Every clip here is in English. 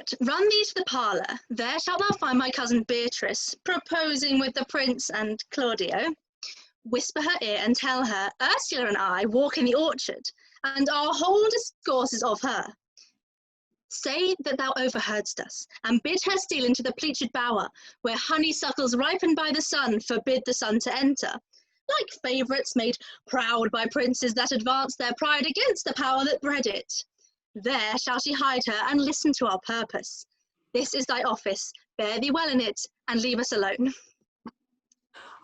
Margaret, run thee to the parlour. There shalt thou find my cousin Beatrice, proposing with the prince and Claudio. Whisper her ear and tell her Ursula and I walk in the orchard, and our whole discourse is of her. Say that thou overheardst us, and bid her steal into the Pritchard bower, where honeysuckles ripened by the sun forbid the sun to enter, like favourites made proud by princes that advanced their pride against the power that bred it. There shall she hide her and listen to our purpose. This is thy office, bear thee well in it, and leave us alone.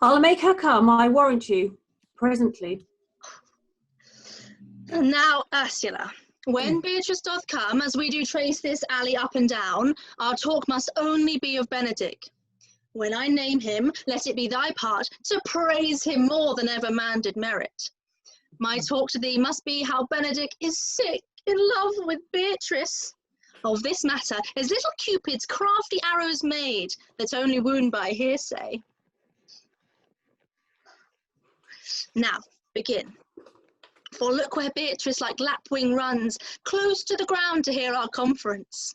I'll make her come, I warrant you, presently. Now, Ursula, when Beatrice doth come, as we do trace this alley up and down, our talk must only be of Benedick. When I name him, let it be thy part to praise him more than ever man did merit. My talk to thee must be how Benedick is sick in love with Beatrice. Of this matter is little Cupid's crafty arrows made, that only wound by hearsay. Now, begin. For look where Beatrice like lapwing runs, close to the ground to hear our conference.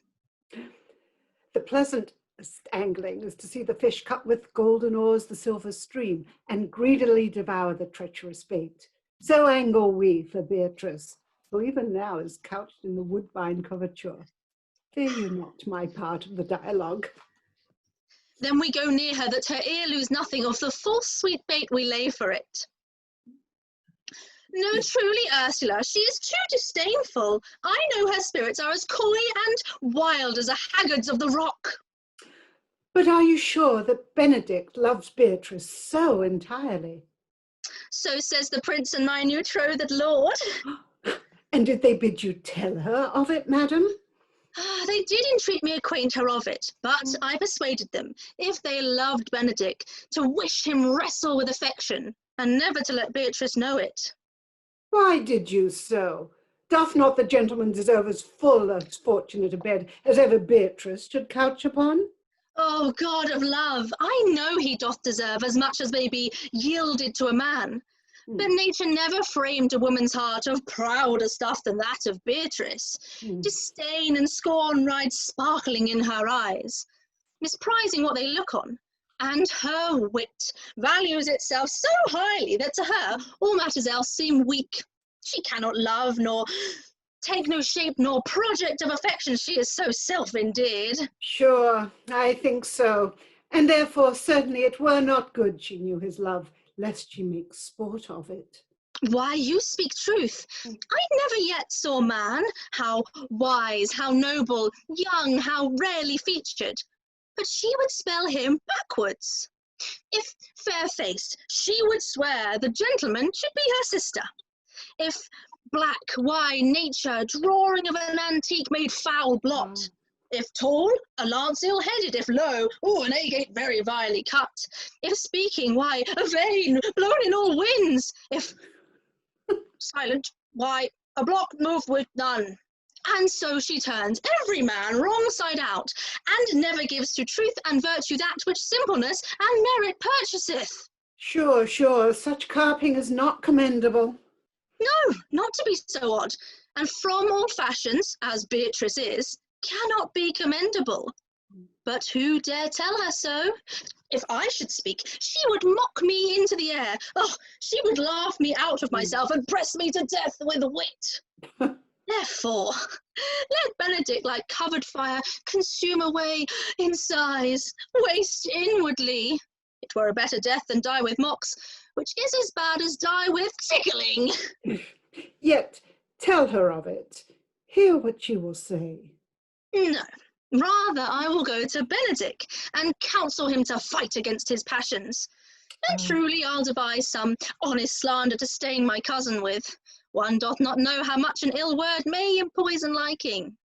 The pleasantest angling is to see the fish cut with golden oars the silver stream, and greedily devour the treacherous bait. So angle we for Beatrice, who even now is couched in the woodbine coverture. Fear you not my part of the dialogue. Then we go near her, that her ear lose nothing of the full sweet bait we lay for it. No, truly, Ursula, she is too disdainful. I know her spirits are as coy and wild as a haggard's of the rock. But are you sure that Benedick loves Beatrice so entirely? So says the prince and my new betrothed lord. And did they bid you tell her of it, madam? They did entreat me acquaint her of it, but I persuaded them, if they loved Benedick, to wish him wrestle with affection, and never to let Beatrice know it. Why did you so? Doth not the gentleman deserve as full as fortunate a bed as ever Beatrice should couch upon? Oh, God of love, I know he doth deserve as much as may be yielded to a man. But nature never framed a woman's heart of prouder stuff than that of Beatrice. Disdain and scorn ride sparkling in her eyes, misprizing what they look on. And her wit values itself so highly that to her all matters else seem weak. She cannot love, nor take no shape, nor project of affection. She is so self-endeared. Sure, I think so. And therefore certainly it were not good she knew his love, lest she make sport of it. Why, you speak truth. I never yet saw man, how wise, how noble, young, how rarely featured. But she would spell him backwards. If fair-faced, she would swear the gentleman should be her sister. If black, why nature, drawing of an antique made foul blot. If tall, a lance ill-headed. If low, an agate very vilely cut. If speaking, why, a vein blown in all winds. If silent, why, a block moved with none. And so she turns every man wrong side out, and never gives to truth and virtue that which simpleness and merit purchaseth. Sure, such carping is not commendable. No, not to be so odd, and from all fashions, as Beatrice is, cannot be commendable. But who dare tell her so? If I should speak, she would mock me into the air. Oh, she would laugh me out of myself and press me to death with wit. Therefore, let Benedick, like covered fire, consume away in sighs, waste inwardly. It were a better death than die with mocks, which is as bad as die with tickling. Yet tell her of it. Hear what she will say. No, rather I will go to Benedick and counsel him to fight against his passions. And truly I'll devise some honest slander to stain my cousin with. One doth not know how much an ill word may poison liking.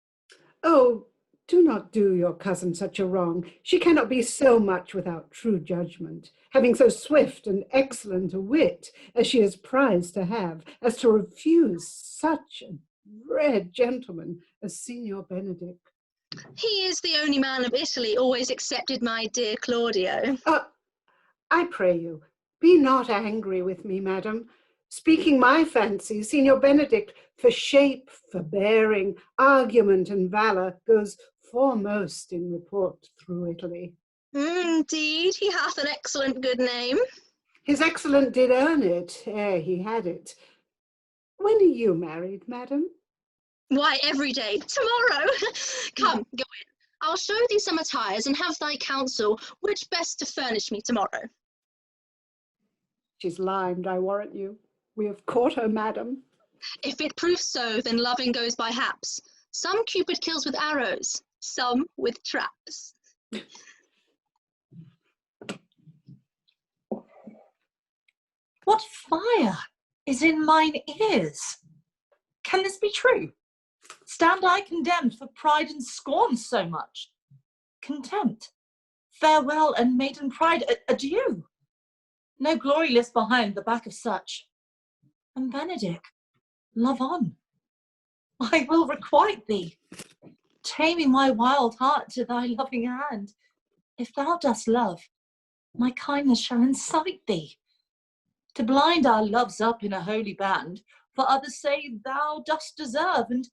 Oh, do not do your cousin such a wrong. She cannot be so much without true judgment, having so swift and excellent a wit as she is prized to have, as to refuse such a dread gentleman as Signor Benedick. He is the only man of Italy always accepted my dear Claudio. I pray you, be not angry with me, madam. Speaking my fancy, Signor Benedick, for shape, for bearing, argument, and valour, goes foremost in report through Italy. Indeed, he hath an excellent good name. His excellent did earn it, ere he had it. When are you married, madam? Why, every day. Tomorrow. Come, go in. I'll show thee some attires and have thy counsel which best to furnish me tomorrow. She's limed, I warrant you. We have caught her, madam. If it proves so, then loving goes by haps. Some Cupid kills with arrows, some with traps. What fire is in mine ears? Can this be true? Stand I condemned for pride and scorn so much? Contempt, farewell and maiden pride, adieu. No glory lives behind the back of such. And Benedick, love on. I will requite thee, taming my wild heart to thy loving hand. If thou dost love, my kindness shall incite thee to blind our loves up in a holy band, for others say thou dost deserve, and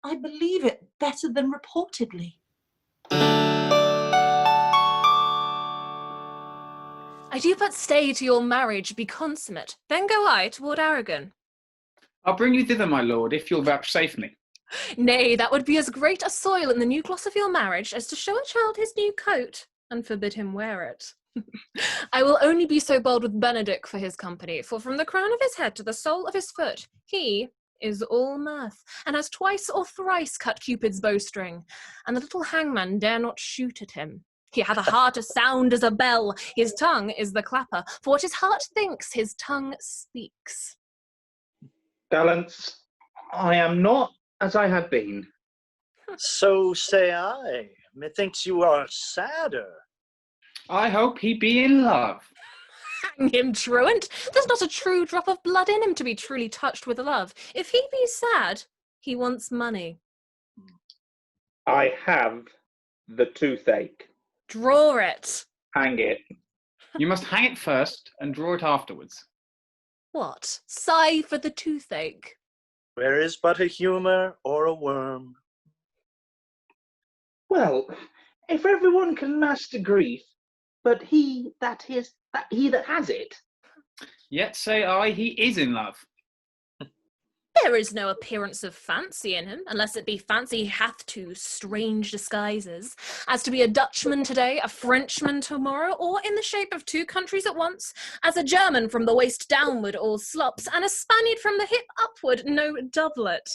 I believe it better than reportedly. I do but stay to your marriage be consummate, then go I toward Aragon. I'll bring you thither, my lord, if you'll vouchsafe me. Nay, that would be as great a soil in the new gloss of your marriage as to show a child his new coat, and forbid him wear it. I will only be so bold with Benedick for his company, for from the crown of his head to the sole of his foot, he is all mirth, and has twice or thrice cut Cupid's bowstring, and the little hangman dare not shoot at him. He hath a heart as sound as a bell, his tongue is the clapper, for what his heart thinks, his tongue speaks. Gallants, I am not as I have been. So say I. Methinks you are sadder. I hope he be in love. Hang him, truant! There's not a true drop of blood in him to be truly touched with love. If he be sad, he wants money. I have the toothache. Draw it. Hang it. You must hang it first and draw it afterwards. What? Sigh for the toothache. Where is but a humour or a worm? Well, if everyone can master grief, but he that has it. Yet say I, he is in love. There is no appearance of fancy in him, unless it be fancy he hath two strange disguises, as to be a Dutchman today, a Frenchman tomorrow, or in the shape of two countries at once, as a German from the waist downward all slops, and a Spaniard from the hip upward no doublet.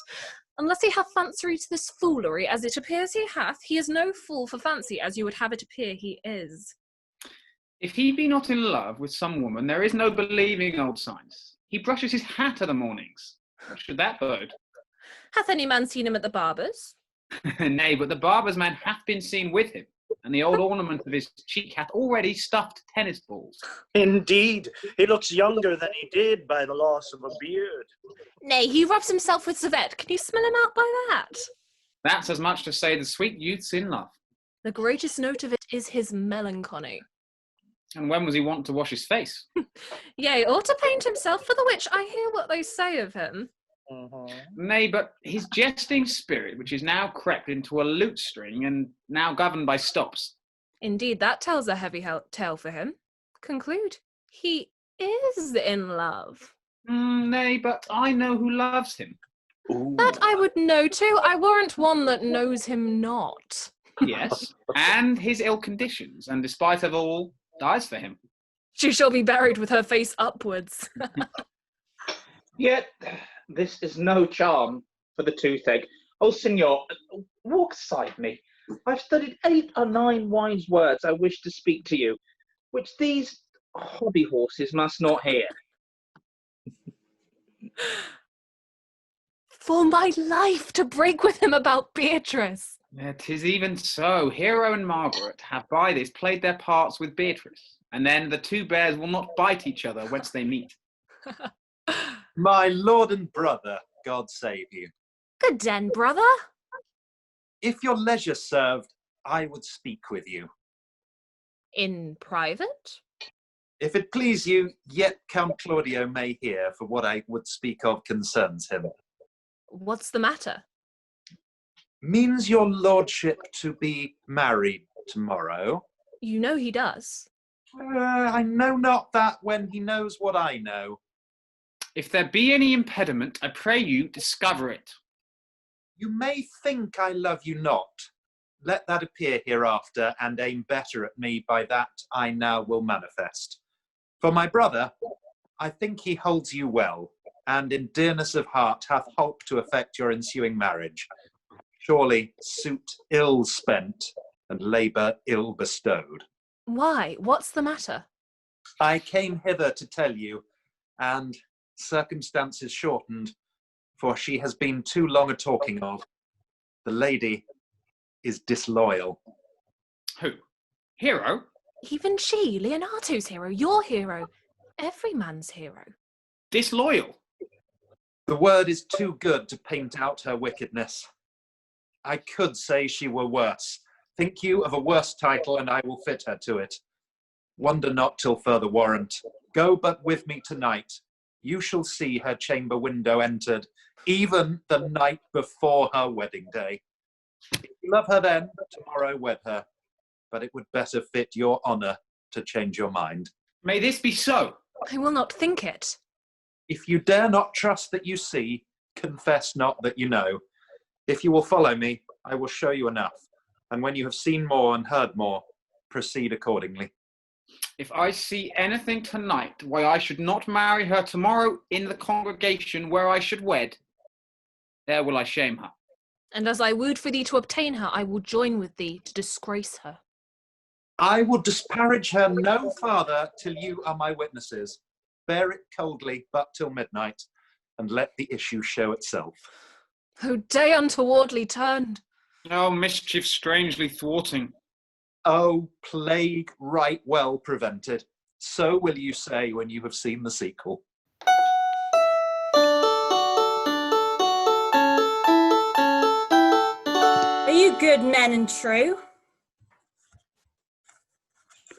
Unless he have fancy to this foolery, as it appears he hath, he is no fool for fancy, as you would have it appear he is. If he be not in love with some woman, there is no believing old signs. He brushes his hat o' the mornings. What should that bode? Hath any man seen him at the barber's? Nay, but the barber's man hath been seen with him, and the old ornament of his cheek hath already stuffed tennis balls. Indeed, he looks younger than he did by the loss of a beard. Nay, he rubs himself with civet. Can you smell him out by that? That's as much to say the sweet youth's in love. The greatest note of it is his melancholy. And when was he wont to wash his face? Yea, or to paint himself, for the which I hear what they say of him. Nay, but his jesting spirit, which is now crept into a lute string and now governed by stops. Indeed, that tells a heavy tale for him. Conclude. He is in love. Nay, but I know who loves him. Ooh. That I would know too. I warrant one that knows him not. Yes, and his ill conditions, and despite of all, dies for him. She shall be buried with her face upwards. Yet this is no charm for the toothache. Oh, signor, walk aside me. I've studied 8 or 9 wise words I wish to speak to you, which these hobby horses must not hear. For my life to break with him about Beatrice. 'Tis even so. Hero and Margaret have by this played their parts with Beatrice, and then the two bears will not bite each other whence they meet. My lord and brother, God save you. Good den, brother. If your leisure served, I would speak with you. In private? If it please you, yet Count Claudio may hear, for what I would speak of concerns him. What's the matter? Means your lordship to be married tomorrow? You know he does. I know not that when he knows what I know. If there be any impediment, I pray you discover it. You may think I love you not. Let that appear hereafter, and aim better at me by that I now will manifest. For my brother, I think he holds you well, and in dearness of heart hath holp to effect your ensuing marriage. Surely suit ill spent, and labour ill bestowed. Why? What's the matter? I came hither to tell you, and circumstances shortened, for she has been too long a talking of. The lady is disloyal. Who? Hero? Even she, Leonato's hero, your hero, every man's hero. Disloyal? The word is too good to paint out her wickedness. I could say she were worse. Think you of a worse title, and I will fit her to it. Wonder not till further warrant. Go but with me tonight. You shall see her chamber window entered, even the night before her wedding day. If you love her then, tomorrow wed her. But it would better fit your honour to change your mind. May this be so? I will not think it. If you dare not trust that you see, confess not that you know. If you will follow me, I will show you enough. And when you have seen more and heard more, proceed accordingly. If I see anything tonight why I should not marry her tomorrow in the congregation where I should wed, there will I shame her. And as I wooed for thee to obtain her, I will join with thee to disgrace her. I will disparage her no farther till you are my witnesses. Bear it coldly but till midnight, and let the issue show itself. O day untowardly turned! Oh, mischief strangely thwarting! Oh, plague right well prevented. So will you say when you have seen the sequel. Are you good men and true?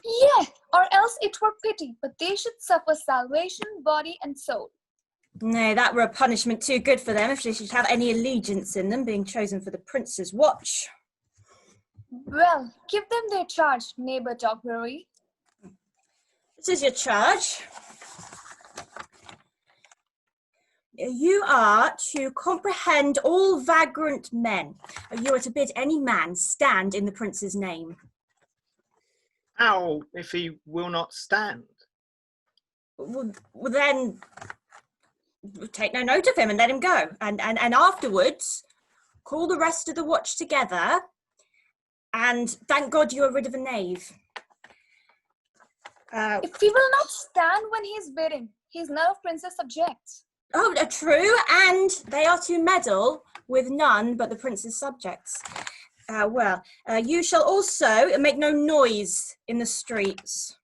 Yea, or else it were pity, but they should suffer salvation, body and soul. Nay, that were a punishment too good for them if they should have any allegiance in them, being chosen for the prince's watch. Well, give them their charge, neighbour Dogberry. This is your charge. You are to comprehend all vagrant men. You are to bid any man stand in the prince's name. How if he will not stand? Well, then take no note of him and let him go. And afterwards, call the rest of the watch together and thank God you are rid of a knave. If he will not stand when he is bidden, he is none of prince's subjects. Oh, true, and they are to meddle with none but the prince's subjects. You shall also make no noise in the streets.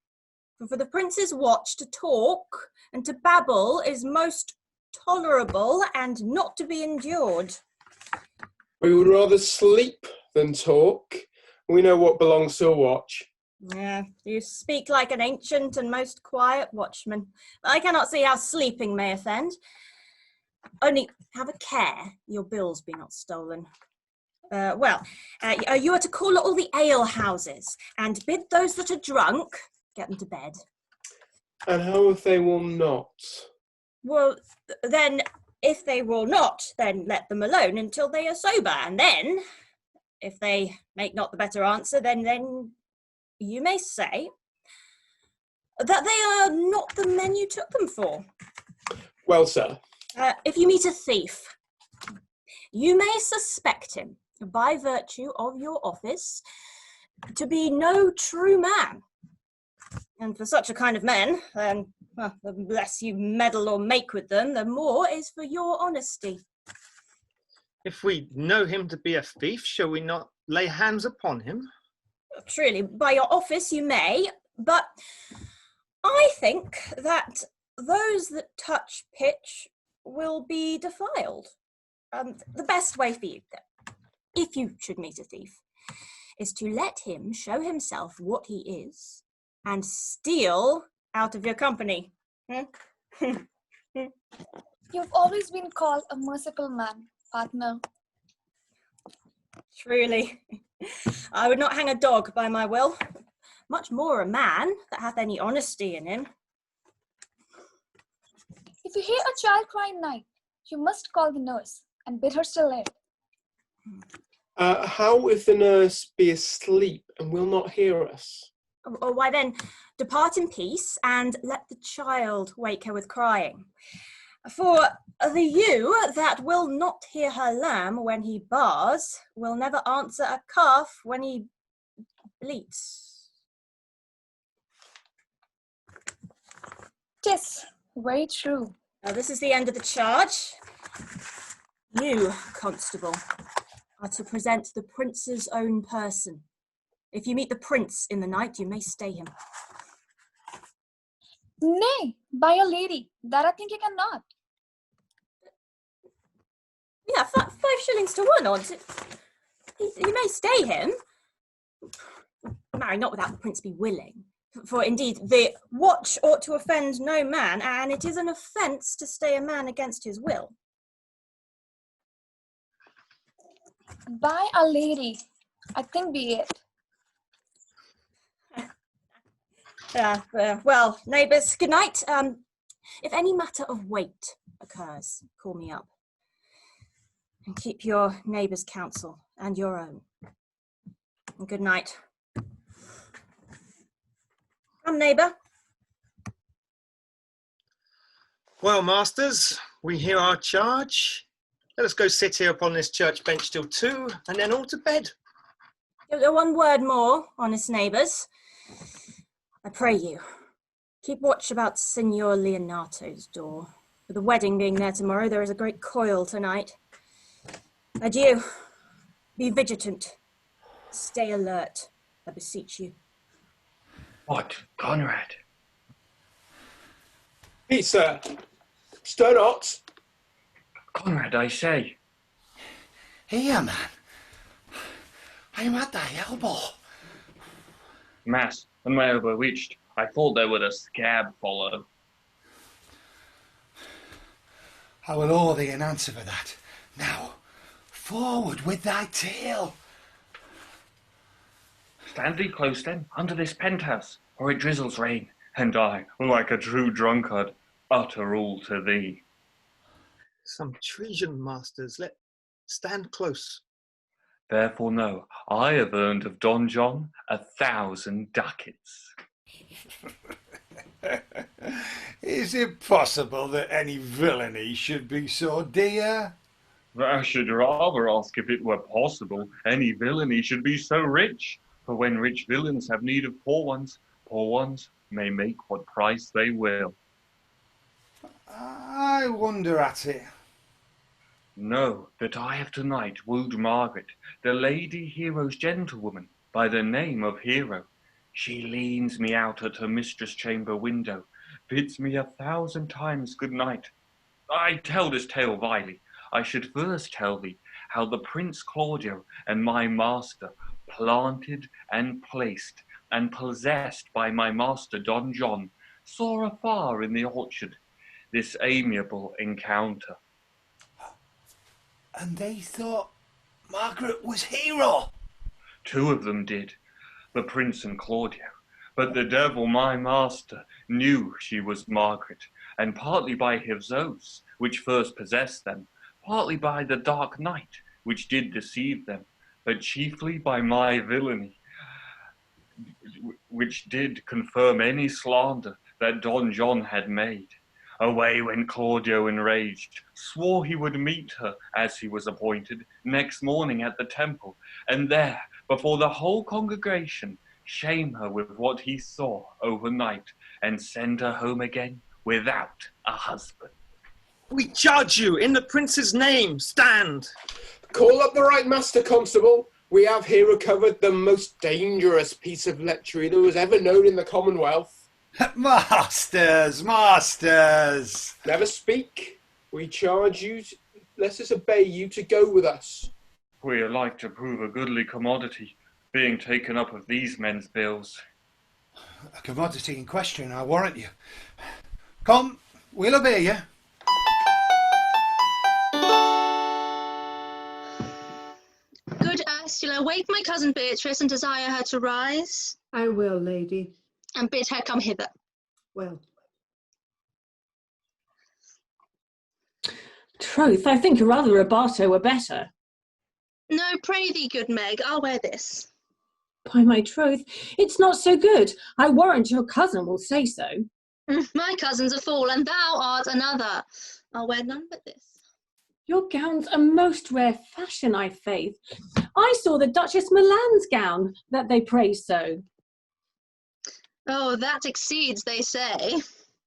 For the prince's watch to talk and to babble is most tolerable and not to be endured. We would rather sleep than talk. We know what belongs to a watch. Yeah, you speak like an ancient and most quiet watchman. I cannot see how sleeping may offend. Only have a care your bills be not stolen. You are to call at all the ale houses and bid those that are drunk get them to bed. And how if they will not? Well, then, if they will not, then let them alone until they are sober, and then, if they make not the better answer, then you may say that they are not the men you took them for. Well, sir. If you meet a thief, you may suspect him, by virtue of your office, to be no true man. And for such a kind of men, then the less you meddle or make with them, the more is for your honesty. If we know him to be a thief, shall we not lay hands upon him? Truly, by your office you may, but I think that those that touch pitch will be defiled. The best way for you, if you should meet a thief, is to let him show himself what he is and steal out of your company. You've always been called a merciful man, partner. Truly, I would not hang a dog by my will, much more a man that hath any honesty in him. If you hear a child cry in night, you must call the nurse and bid her still live. How if the nurse be asleep and will not hear us? Or why then, depart in peace and let the child wake her with crying. For the ewe that will not hear her lamb when he bars will never answer a calf when he bleats. 'Tis very true. Now this is the end of the charge. You, constable, are to present the prince's own person. If you meet the prince in the night, you may stay him. Nay, by a lady, that I think you cannot. Yeah, 5 shillings to 1 odds. You may stay him. Marry, not without the prince be willing. For indeed, the watch ought to offend no man, and it is an offence to stay a man against his will. By a lady, I think be it. Well, neighbours, good night. If any matter of weight occurs, call me up. And keep your neighbours' counsel and your own. And good night. Come, neighbour. Well, masters, we hear our charge. Let us go sit here upon this church bench till 2, and then all to bed. One word more, honest neighbours. I pray you, keep watch about Signor Leonato's door. For the wedding being there tomorrow, there is a great coil tonight. Adieu. Be vigilant. Stay alert, I beseech you. What, Conrad? Peace, sir. Stir not. Conrad, I say. Here, man. I am at thy elbow. Mass, and my elbow reached. I thought there would a scab follow. I will owe thee an answer for that. Now, forward with thy tale. Stand thee close then, under this penthouse, or it drizzles rain, and I, like a true drunkard, utter all to thee. Some treason, masters. Let stand close. Therefore know, I have earned of Don John 1,000 ducats. Is it possible that any villainy should be so dear? I should rather ask if it were possible any villainy should be so rich. For when rich villains have need of poor ones may make what price they will. I wonder at it. Know that I have tonight wooed Margaret, the lady Hero's gentlewoman, by the name of Hero. She leans me out at her mistress' chamber window, bids me 1,000 times good night. I tell this tale vilely. I should first tell thee how the Prince Claudio and my master, planted and placed and possessed by my master Don John, saw afar in the orchard this amiable encounter. And they thought Margaret was Hero? 2 of them did, the Prince and Claudio. But the devil, my master, knew she was Margaret, and partly by his oaths, which first possessed them, partly by the dark night, which did deceive them, but chiefly by my villainy, which did confirm any slander that Don John had made. Away went Claudio enraged, swore he would meet her, as he was appointed, next morning at the temple, and there, before the whole congregation, shame her with what he saw overnight, and send her home again without a husband. We charge you, in the prince's name, stand! Call up the right master, constable. We have here recovered the most dangerous piece of lechery that was ever known in the Commonwealth. Masters, masters! Never speak. We charge you, let us obey you to go with us. We are like to prove a goodly commodity, being taken up of these men's bills. A commodity in question, I warrant you. Come, we'll obey you. Good Ursula, wake my cousin Beatrice and desire her to rise, I will, lady. and bid her come hither. Well. Troth, I think a rather rubato were better. No, pray thee, good Meg, I'll wear this. By my troth, it's not so good. I warrant your cousin will say so. My cousin's a fool, and thou art another. I'll wear none but this. Your gown's a most rare fashion, I faith. I saw the Duchess Milan's gown that they praise so. Oh, that exceeds, they say.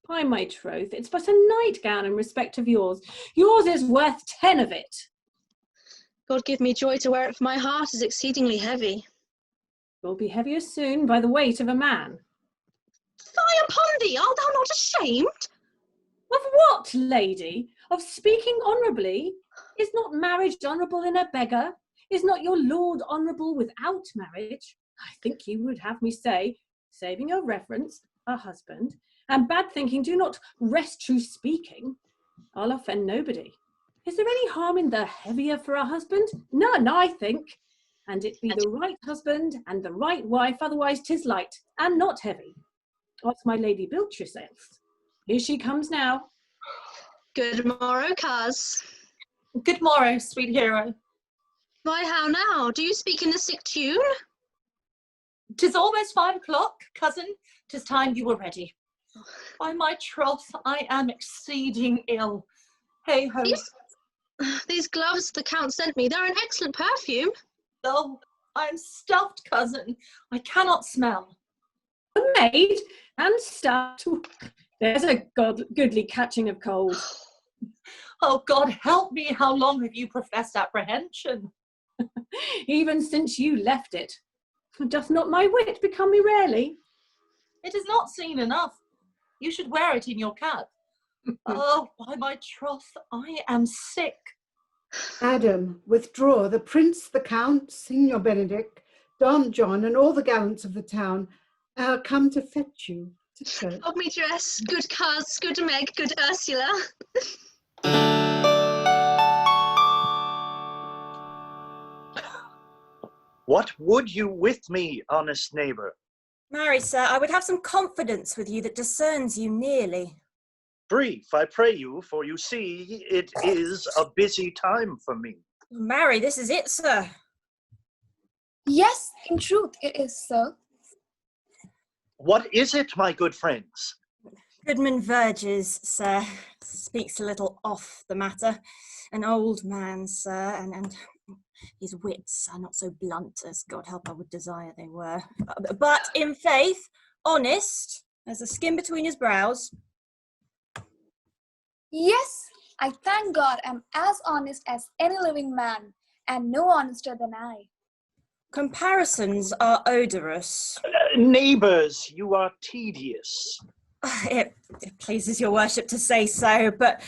By my troth, it's but a nightgown in respect of yours. Yours is worth 10 of it. God give me joy to wear it, for my heart is exceedingly heavy. Will be heavier soon by the weight of a man. Fie upon thee, art thou not ashamed? Of what, lady? Of speaking honourably? Is not marriage honourable in a beggar? Is not your lord honourable without marriage? I think you would have me say, saving your reverence, a husband, and bad thinking do not rest true speaking. I'll offend nobody. Is there any harm in the heavier for a husband? None, I think. And it be the right husband and the right wife, otherwise 'tis light and not heavy. What's my lady Beatrice else? Here she comes now. Good morrow, coz. Good morrow, sweet hero. Why, how now? Do you speak in a sick tune? 'Tis almost 5 o'clock, cousin. 'Tis time you were ready. By my troth, I am exceeding ill. Hey ho. These gloves the Count sent me, they're an excellent perfume. Oh, I am stuffed, cousin. I cannot smell. A maid and stuffed. There's a goodly catching of cold. Oh, God help me, how long have you professed apprehension? Even since you left it. Doth not my wit become me rarely? It is not seen enough. You should wear it in your cap. Oh, by my troth, I am sick. Adam, withdraw. The prince, the count, Signor Benedick, Don John, and all the gallants of the town are come to fetch you to church. Hold me dress, good coz, good Meg, good Ursula. What would you with me, honest neighbour? Marry, sir, I would have some confidence with you that discerns you nearly. Brief, I pray you, for you see, it is a busy time for me. Marry, this is it, sir. Yes, in truth it is, sir. What is it, my good friends? Goodman Verges, sir, speaks a little off the matter. An old man, sir, and his wits are not so blunt as God help I would desire they were. But in faith, honest, as the skin between his brows. Yes, I thank God I'm as honest as any living man, and no honester than I. Comparisons are odorous. Neighbours, you are tedious. It pleases your worship to say so, but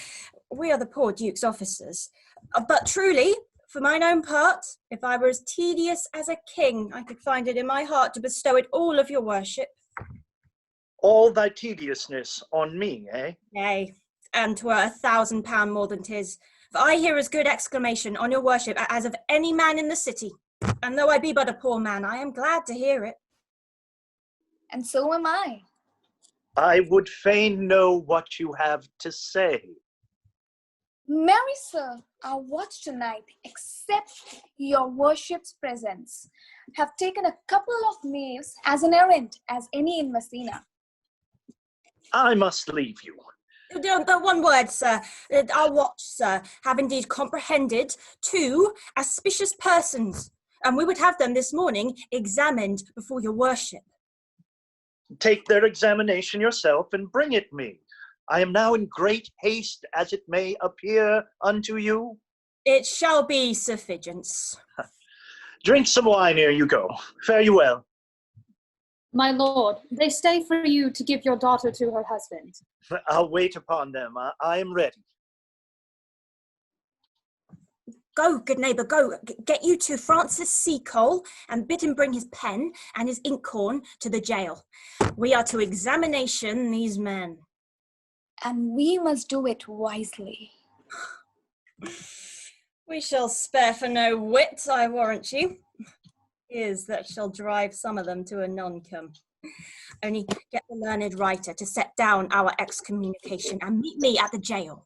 we are the poor Duke's officers. But truly, for mine own part, if I were as tedious as a king, I could find it in my heart to bestow it all of your worship. All thy tediousness on me, eh? Nay, and 'twere £1,000 more than 'tis. For I hear as good exclamation on your worship as of any man in the city. And though I be but a poor man, I am glad to hear it. And so am I. I would fain know what you have to say. Marry, sir, our watch tonight, except your worship's presence, have taken a couple of knaves as an errand as any in Messina. I must leave you. But one word, sir. Our watch, sir, have indeed comprehended 2 auspicious persons, and we would have them this morning examined before your worship. Take their examination yourself and bring it me. I am now in great haste, as it may appear unto you. It shall be sufficient. Drink some wine ere you go. Fare you well. My lord, they stay for you to give your daughter to her husband. I'll wait upon them. I am ready. Go, good neighbour, go. Get you to Francis C. Cole and bid him bring his pen and his inkhorn to the jail. We are to examination these men. And we must do it wisely. We shall spare for no wit, I warrant you. is that shall drive some of them to a non-cum. Only get the learned writer to set down our excommunication and meet me at the jail.